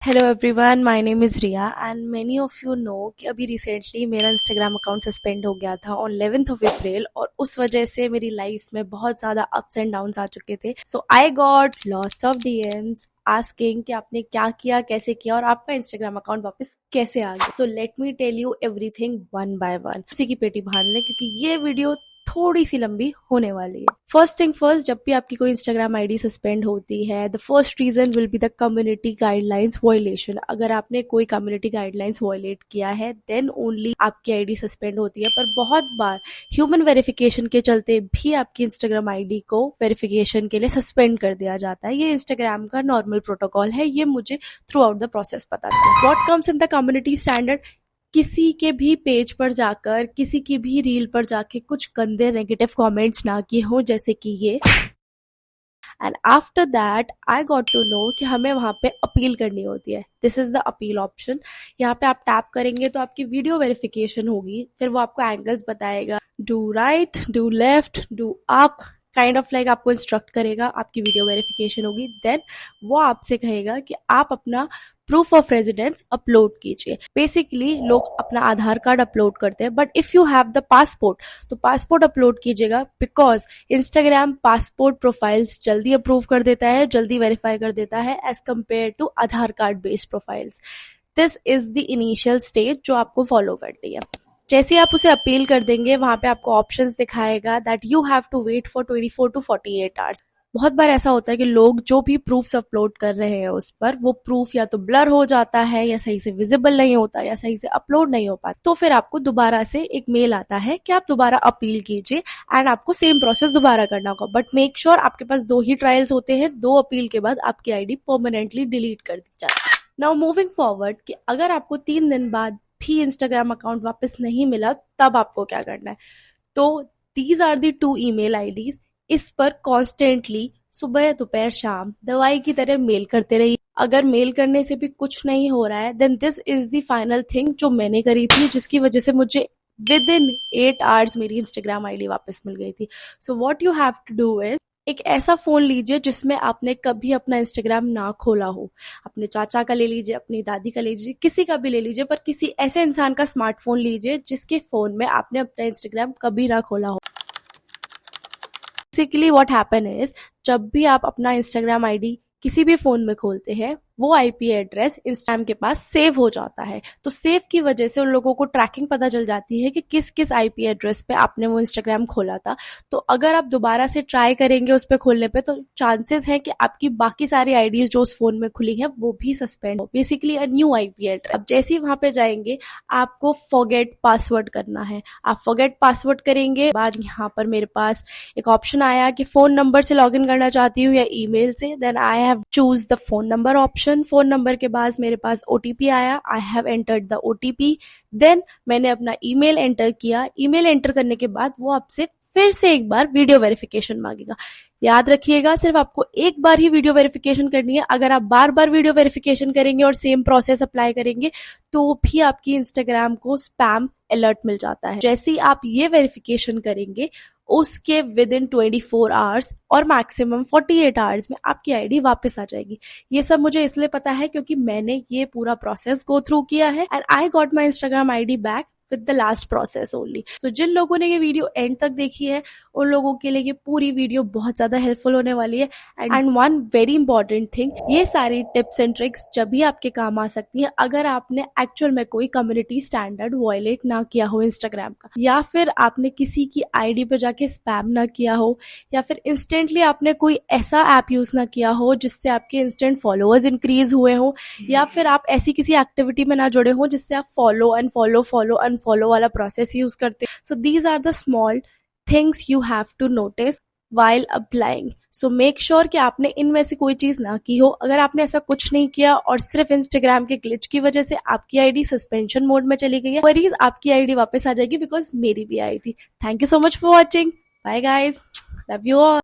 Hello everyone, my name is Riya and many of you know कि अभी recently मेरा Instagram account suspend हो गया था ऑन 11th ऑफ अप्रैल और उस वजह से मेरी लाइफ में बहुत ज़्यादा अप्स एंड डाउन्स आ चुके थे। So I got lots of DMs asking कि आपने क्या किया, कैसे किया और आपका इंस्टाग्राम अकाउंट वापस कैसे आ गया। So let me tell you everything one by one. उसी की पेटी बांध लें क्योंकि ये वीडियो थोड़ी सी लंबी होने वाली है। फर्स्ट थिंग फर्स्ट, जब भी आपकी कोई इंस्टाग्राम आईडी सस्पेंड होती है, the first reason will be the community guidelines violation. अगर आपने कोई कम्युनिटी गाइडलाइंस वायलेट किया है देन ओनली आपकी आईडी सस्पेंड होती है। पर बहुत बार ह्यूमन वेरिफिकेशन के चलते भी आपकी इंस्टाग्राम आईडी को वेरिफिकेशन के लिए सस्पेंड कर दिया जाता है। ये इंस्टाग्राम का नॉर्मल प्रोटोकॉल है, ये मुझे थ्रू आउट द प्रोसेस पता चला। What comes in the community standard, किसी के भी पेज पर जाकर, किसी की भी रील पर जाके कुछ गंदे नेगेटिव कमेंट्स ना किए हों जैसे कि ये। And after that I got to know कि हमें वहां पे अपील करनी होती है। This is the appeal option. यहाँ पे आप टैप करेंगे तो आपकी वीडियो वेरिफिकेशन होगी। फिर वो आपको एंगल्स बताएगा, do right, do left, do up, kind of like आपको इंस्ट्रक्ट करेगा। आपकी वीडियो वेरिफिकेशन होगी। देन वो आपसे कहेगा कि आप अपना प्रूफ ऑफ रेजिडेंस अपलोड कीजिए। बेसिकली लोग अपना आधार कार्ड अपलोड करते हैं, but if you have the passport तो पासपोर्ट अपलोड कीजिएगा, बिकॉज इंस्टाग्राम पासपोर्ट प्रोफाइल्स जल्दी अप्रूव कर देता है, जल्दी वेरीफाई कर देता है as compare to Aadhaar card based profiles. This is the initial stage जो आपको फॉलो करनी है। जैसे ही आप उसे अपील कर देंगे, वहां पे आपको ऑप्शंस दिखाएगा that you have to wait for 24 to 48 hours. बहुत बार ऐसा होता है कि लोग जो भी प्रूफ्स अपलोड कर रहे हैं उस पर, वो प्रूफ या तो ब्लर हो जाता है, या सही से विजिबल नहीं होता, या सही से अपलोड नहीं हो पाता। तो फिर आपको दोबारा से एक मेल आता है कि आप दोबारा अपील कीजिए एंड आपको सेम प्रोसेस दोबारा करना होगा। बट मेक श्योर आपके पास 2 ही ट्रायल्स होते हैं, 2 अपील के बाद आपकी आईडी परमानेंटली डिलीट कर दी जाए। नाउ मूविंग फॉरवर्ड, कि अगर आपको 3 दिन बाद भी इंस्टाग्राम अकाउंट वापस नहीं मिला तब आपको क्या करना है। तो these are the 2 email IDs. इस पर कॉन्स्टेंटली सुबह दोपहर शाम दवाई की तरह मेल करते रहिए। अगर मेल करने से भी कुछ नहीं हो रहा है then this is the final thing जो मैंने करी थी, जिसकी वजह से मुझे विद इन 8 आवर्स मेरी इंस्टाग्राम आईडी वापस मिल गई थी। So what you have to do is, एक ऐसा फोन लीजिए जिसमें आपने कभी अपना इंस्टाग्राम ना खोला हो। अपने चाचा का ले लीजिए, अपनी दादी का ले लीजिए, किसी का भी ले लीजिए, पर किसी ऐसे इंसान का स्मार्टफोन लीजिए जिसके फोन में आपने अपना इंस्टाग्राम कभी ना खोला हो। बेसिकली व्हाट हैपन इज, जब भी आप अपना इंस्टाग्राम आईडी किसी भी फोन में खोलते हैं, वो आईपी एड्रेस इंस्टाग्राम के पास सेव हो जाता है। तो सेव की वजह से उन लोगों को ट्रैकिंग पता चल जाती है कि किस किस आईपी एड्रेस पे आपने वो इंस्टाग्राम खोला था। तो अगर आप दोबारा से ट्राई करेंगे उस पर खोलने पे, तो चांसेस है कि आपकी बाकी सारी आईडीज जो उस फोन में खुली है वो भी सस्पेंड हो। Basically a new IP address. अब जैसे ही वहां पे जाएंगे आपको फॉरगेट पासवर्ड करना है। आप फॉरगेट पासवर्ड करेंगे, बाद यहाँ पर मेरे पास एक ऑप्शन आया कि फोन नंबर से लॉगिन करना चाहती हूँ या ईमेल से। Then I have choose the phone number option. Phone number के बाद मेरे पास ओटीपी आया, I have entered the OTP. Then मैंने अपना ईमेल एंटर किया। ईमेल एंटर करने के बाद वो आपसे फिर से एक बार वीडियो वेरिफिकेशन मांगेगा। याद रखिएगा, सिर्फ आपको एक बार ही वीडियो वेरिफिकेशन करनी है। अगर आप बार बार वीडियो वेरिफिकेशन करेंगे और सेम प्रोसेस अप्लाई करेंगे तो भी आपकी इंस्टाग्राम को स्पैम अलर्ट मिल जाता है। जैसे ही आप ये वेरिफिकेशन करेंगे उसके विद इन 24 आवर्स और मैक्सिमम 48 आवर्स में आपकी आईडी वापस आ जाएगी। ये सब मुझे इसलिए पता है क्योंकि मैंने ये पूरा प्रोसेस गो थ्रू किया है and I got my Instagram ID back with the last process only. So जिन लोगों ने ये वीडियो एंड तक देखी है उन लोगों के लिए ये पूरी वीडियो बहुत ज्यादा हेल्पफुल होने वाली है। And one very important thing, ये सारी टिप्स एंड ट्रिक्स जब भी आपके काम आ सकती है अगर आपने एक्चुअल में कोई कम्युनिटी स्टैंडर्ड वायलेट ना किया हो इंस्टाग्राम का, या फिर आपने किसी की आईडी पे जाके स्पैम ना किया हो, या फिर इंस्टेंटली आपने कोई ऐसा ऐप यूज ना किया हो जिससे आपके इंस्टेंट फॉलोअर्स इंक्रीज हुए हो, या फिर आप ऐसी किसी एक्टिविटी में ना जुड़े हो जिससे आप फॉलो अनफॉलो वाला प्रोसेस यूज करते हैं। So these are the small things you have to notice while applying. So make sure कि आपने इनमें से कोई चीज ना की हो। अगर आपने ऐसा कुछ नहीं किया और सिर्फ इंस्टाग्राम के ग्लिच की वजह से आपकी आईडी सस्पेंशन मोड में चली गई है, वरीज आपकी आईडी वापस आ जाएगी, बिकॉज मेरी भी आई थी। Thank you so much for watching. Bye guys, love you all.